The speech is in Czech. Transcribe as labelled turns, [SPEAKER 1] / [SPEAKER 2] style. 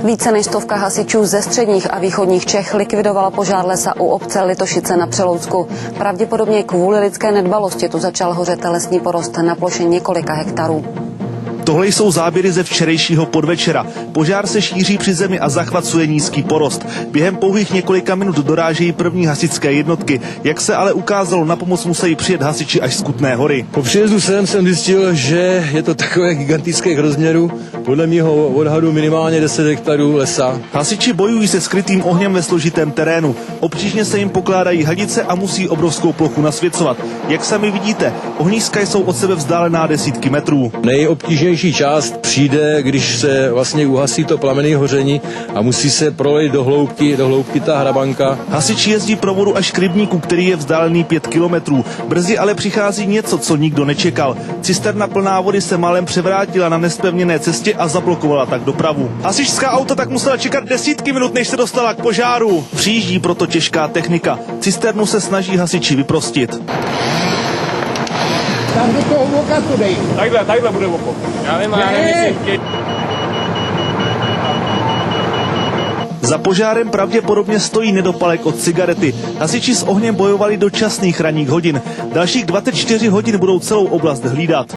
[SPEAKER 1] Více než 100 hasičů ze středních a východních Čech likvidovala požár lesa u obce Litošice na Přeloudsku. Pravděpodobně kvůli lidské nedbalosti tu začal hořet lesní porost na ploše několika hektarů.
[SPEAKER 2] Tohle jsou záběry ze včerejšího podvečera. Požár se šíří při zemi a zachvacuje nízký porost. Během pouhých několika minut dorážejí první hasičské jednotky. Jak se ale ukázalo, na pomoc musí přijet hasiči až z Kutné Hory.
[SPEAKER 3] Po příjezdu jsem zjistil, že je to takové gigantických rozměrů. Podle mého odhadu minimálně 10 hektarů lesa.
[SPEAKER 2] Hasiči bojují se skrytým ohněm ve složitém terénu. Obtížně se jim pokládají hadice a musí obrovskou plochu nasvěcovat. Jak sami vidíte, ohniska jsou od sebe vzdálená desítky metrů.
[SPEAKER 3] Nejobtížnější část přijde, když se vlastně uhasí to plamenné hoření a musí se prolejt do hloubky ta hrabanka.
[SPEAKER 2] Hasiči jezdí pro vodu až k rybníku, který je vzdálený 5 kilometrů. Brzy ale přichází něco, co nikdo nečekal. Cisterna plná vody se málem převrátila na nespevněné cestě a zablokovala tak dopravu. Hasičská auta tak musela čekat desítky minut, než se dostala k požáru. Přijíždí proto těžká technika. Cisternu se snaží hasiči vyprostit.
[SPEAKER 4] Tam do toho voka to dej.
[SPEAKER 5] Takhle bude oko. Já nevím.
[SPEAKER 2] Za požárem pravděpodobně stojí nedopalek od cigarety. Hasiči s ohněm bojovali do časných ranních hodin. Dalších 24 hodin budou celou oblast hlídat.